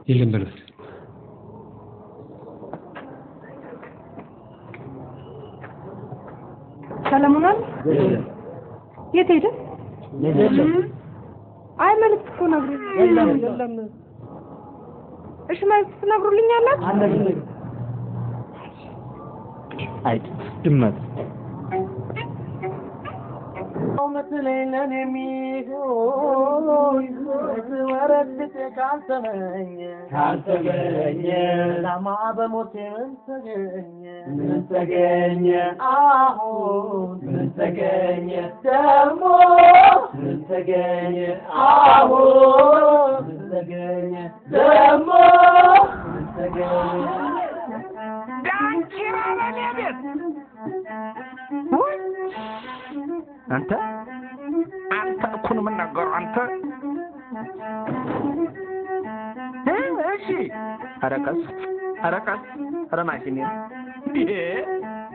የለም በሉት ሰለሞን የት ሄደ? አይ መልዕክት እኮ ነግሮኝ የለም። እሺ መልዕክት ትነግሩልኛላችሁ? አይ ድመት مثلنا نميهوي وردت كالتمني لما بموت من تغني آهو من تغني دمو من تغني آهو من تغني دمو من تغني دانكيرا لنبيت አንተ እኮ ነው የምናገረው አንተ እሺ አረቀስ ኧረ ማሽኔ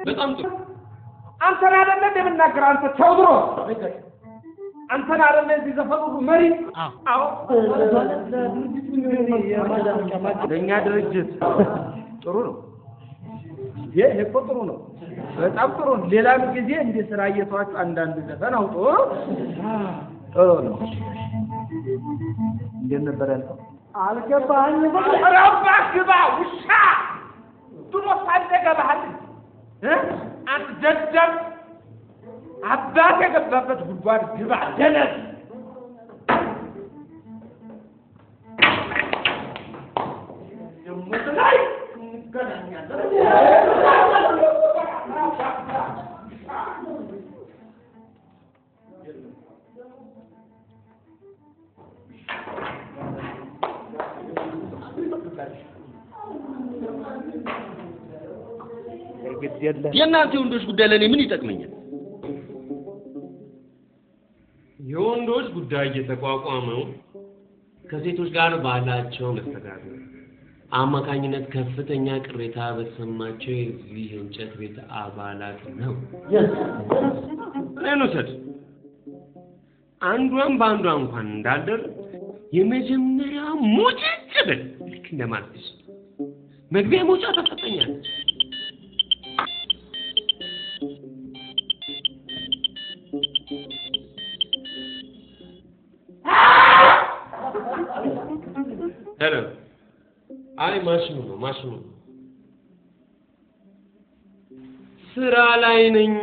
በጣም ጥሩ አንተን አይደለ እንደምናገር አንተ ቴዎድሮስ አንተን አይደለ እዚህ ዘፈኑ መሪ አዎ ለኛ ድርጅት ጥሩ ነው ይሄ እኮ ጥሩ ነው በጣም ጥሩ ነው ሌላም ጊዜ እንደ ስራ እየተዋጭ አንዳንድ ዘፈን አውጦ ጥሩ ነው እንዴት ነበር ያልከው አልገባኝ ረባህ ግባ ውሻ ድሮስ አልገባህል አንተ ደደብ አባት የገባበት ጉድጓድ ግባ ደነዝ የሙት ላይ የእናንተ ወንዶች ጉዳይ ለኔ ምን ይጠቅመኛል? የወንዶች ጉዳይ እየተቋቋመው ከሴቶች ጋር ባላቸው መስተጋብር አማካኝነት ከፍተኛ ቅሬታ በተሰማቸው የዚህ እንጨት ቤት አባላት ነው። እኔን ውሰድ። አንዷን በአንዷ እንኳን እንዳልደር የመጀመሪያ ሙጭጭ ብል ልክ እንደማልኩስ መግቢያ መውጫ ተሰጠኛለች። ሄሎ አይ ማሽኑ ነው ስራ ላይ ነኝ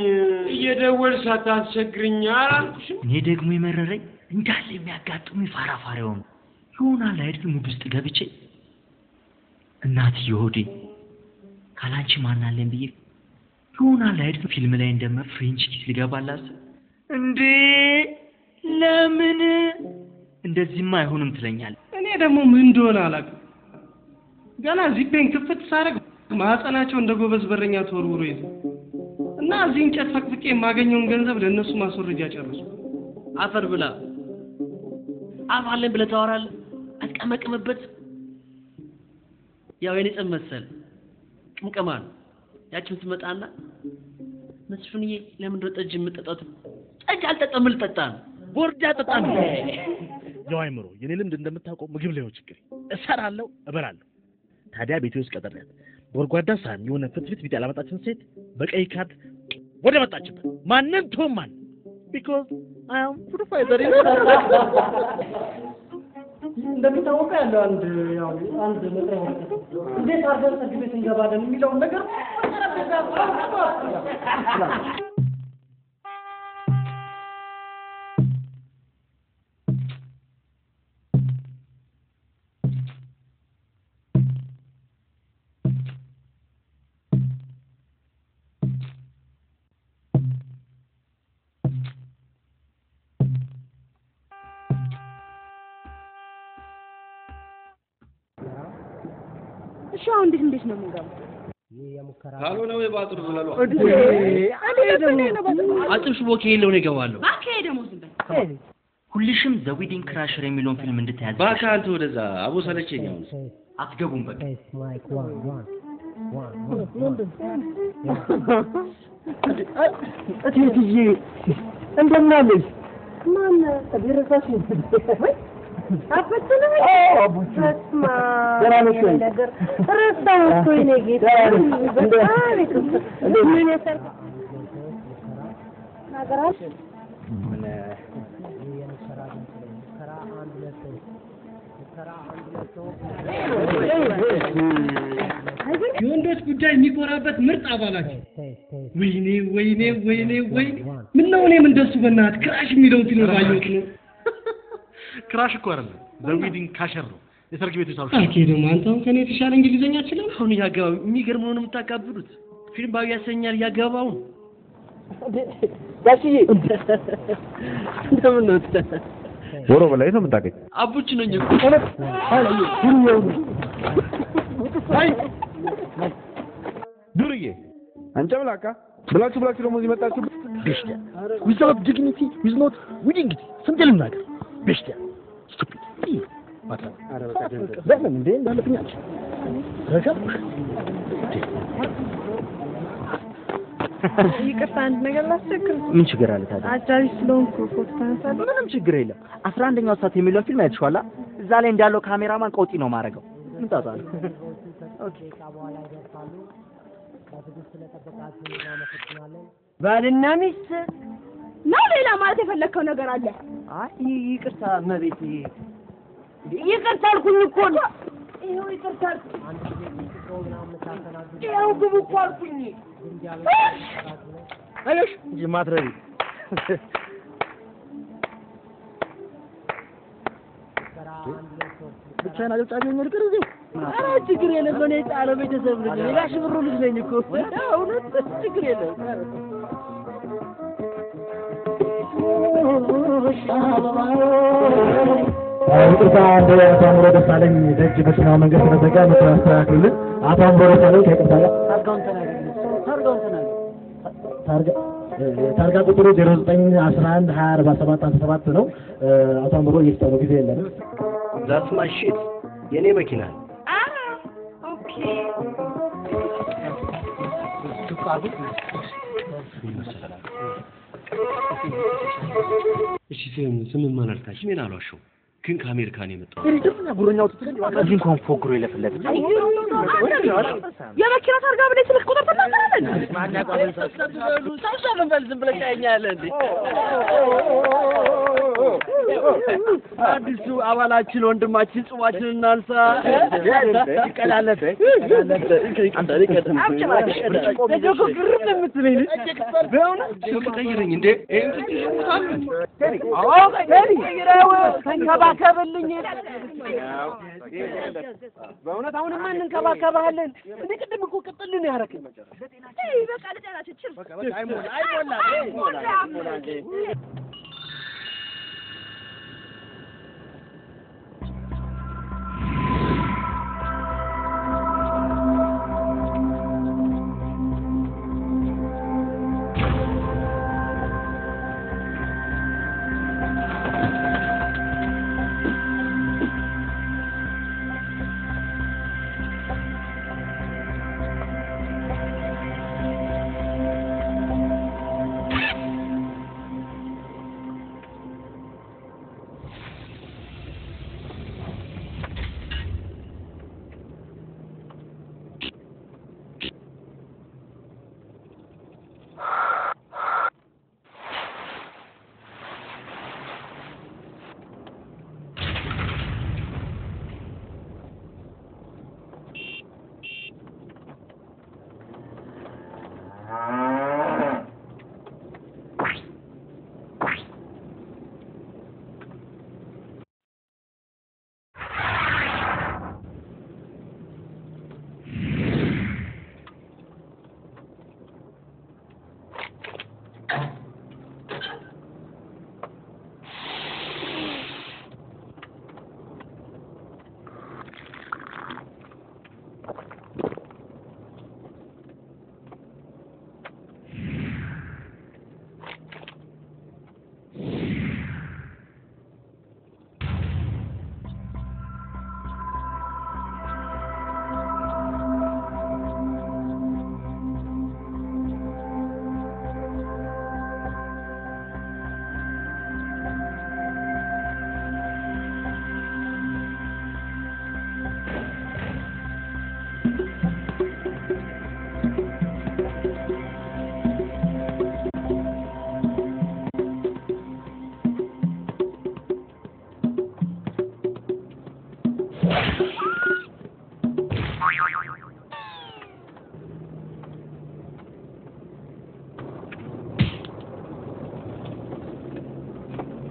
እየደወልሽ አታስቸግሪኝ አላልኩሽም? እኔ ደግሞ የመረረኝ እንዳለ የሚያጋጥሙ ፋራፋሪው ነው ይሆናል አይደል ሙድ ውስጥ ገብቼ እናት ይሁዲ ካላንቺ ማናለን ብዬ ይሆናል አይደል ፊልም ላይ እንደማ ፍሬንች ኪስ ሊገባላስ እንዴ ለምን እንደዚህማ አይሆንም ትለኛል። እኔ ደግሞ ምን እንደሆነ አላውቅም ገና ዚፔን ክፍት ሳረግ ማህፀናቸው እንደ ጎበዝ በረኛ ተወርውሮ ይዘ እና እዚህ እንጨት ፈቅፍቄ የማገኘውን ገንዘብ ለነሱ ማስወረጃ ጨርሱ። አፈር ብላ አፋለን ብለህ ታወራለህ አትቀመቅምበት። ያው የኔ ጽም መሰል ቅምቀማ ነው ያቺን ትመጣና መስፍንዬ ለምን ነው ጠጅ የምትጠጣው? ጠጅ አልጠጣም ልጠጣ ነው ቦርጃ ጠጣ ነው። ያው አይምሮ የኔ ልምድ እንደምታውቀው ምግብ ላይ ነው ችግር እሰራለሁ እበላለሁ። ታዲያ ቤቴ ውስጥ ቀጠርያት ጎርጓዳ ሳህን የሆነ ፍትፍት ቢት ያላመጣችን ሴት በቀይ ካርድ ወደ መጣችበት ማንን ቶማን because I am supervisor እንደምታውቀው ያለው አንድ መጣው እንዴት አድርገን ጠጅ ቤት እንገባለን የሚለው ነገር እሺ እንዴት ነው የምንገባው? ካልሆነ ወይ ባጥሩ ብለሉ እኔ ደግሞ አጥብሽ ቦኬ የለው ነው ይገባለሁ። ባከ ደግሞ ዝም በል ሁልሽም ዘ ዊዲንግ ክራሸር የሚለውን ፊልም እንድታያዝ ባካንተ ወደዛ አቦ ሰለቸኝ አሁን አትገቡም በቃ እትዬ እንደምን አለሽ? ማን ተደረሳሽ? አፈተነ አቡች ደህና ነሽ ወይ? ረስታው እኮ የኔ ጌታ በጣም ምን ያሰርክ ነገራሽ የወንዶች ጉዳይ የሚቆራበት ምርጥ አባላችሁ ወይኔ ወይኔ ወይኔ ወይኔ ምን ነው እኔም እንደሱ በእናትህ ክራሽ የሚለውን ፊልም ባየሁት ነው ክራሽ እኮ አይደለም ዘ ዊዲንግ ካሸር ነው የሰርግ ቤቱ ሳውሽ ኦኬ ደግሞ አንተ አሁን ከኔ የተሻለ እንግሊዘኛ አችልም አሁን ያጋባው የሚገርመው ነው የምታካብዱት ፊልም ባዩ ያሰኛል ያጋባው ጋሽዬ እንደምን ነው ወሮ በላይ ነው የምታገኝ አቡች ነኝ እኮ ዱርዬ አንጨምላቃ ብላችሁ ደግሞ እዚህ መጣችሁ ቤሽታ without dignity with not winning it ስንት ልናገር ቤሽታ stupid በምን እንዴ እንዳለብኛች ይቅርታ አንድ ነገር ላስቸግር ምን ችግር አለ ታዲያ አጃቢ ስለሆንኩ ፎቶ ተነሳለሁ ምንም ችግር የለም 11ኛው ሰዓት የሚለው ፊልም አይተሽዋላ እዛ ላይ እንዳለው ካሜራማን ቀውጢ ነው ማረገው ምን ታጣለ ኦኬ ባልና ሚስት ነው ሌላ ማለት የፈለከው ነገር አለ አይ ይቅርታ መቤት ይቅርታ አልኩኝ እኮ ይኸው ይቅርታ ይኸው ግቡ እኮ አልኩኝ አይሽ ጅማትረሪ ብቻ ነው ጫገኝ ልቀር እዚህ ኧረ ችግር የለም እኔ ጣለ ቤተሰብ ልጅ ነኝ ጋሽ ብሩ ልጅ ነኝ እኮ እውነት ችግር የለም ይቅርታ እንደ አቶ አምሮ ደሳለኝ ደጅ በስናው መንገድ ስለዘጋ መስተካከልን አቶ አምሮ ደሳለኝ ከይቅርታ ጋር ታርጋ ቁጥሩ 0911204717 ነው። አቶ አምሮ እየሰጠው ጊዜ የለም። ዛትስ ማይ ሺት የኔ መኪና ኦኬ እሺ ስም ማን አልካሽ ምን አሏሽው ግን ከአሜሪካን የመጣው እንደምን ጉረኛው ትትል እዚህ እንኳን ፎክሮ ይለፍለት የመኪና ታርጋ ብለህ ስልክ ቁጥር ተናገራለህ ማናቀበል ሰብሰብ ዝም ብለህ ታኛለህ እንዴ አዲሱ አባላችን ወንድማችን ጽዋችን እናንሳ ይቀላለበ አንተ ለቀደም ለጆኮ ግርም ለምትለኝ በእውነት ስልክ ቀይረኝ እንዴ ይሄን ትሽሙታል አዎ ቀይረው ተንከባከብልኝ በእውነት አሁንማ እንንከባከባለን እንዴ ቅድም እኮ ቅጥልን ያረክኝ በቃ ለጤናችን ችል አይሞላ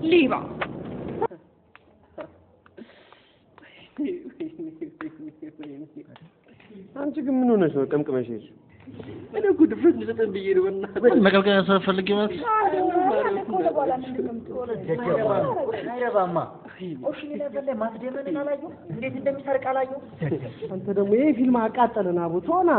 ሌባ አንቺ ግን ምን ሆነሽ ነው ቀምቅመሽ? እኔ እኮ ድፍረት ልሰጠን ብዬ ነው እና መቀልቀያ ሳፈልግ ይመት አይረባማ ኦሽኒ ለበለ ማስደመንን አላየው እንዴት እንደሚሰርቅ አላየው። አንተ ደግሞ ይሄ ፊልም አቃጠለን አቦ ቶና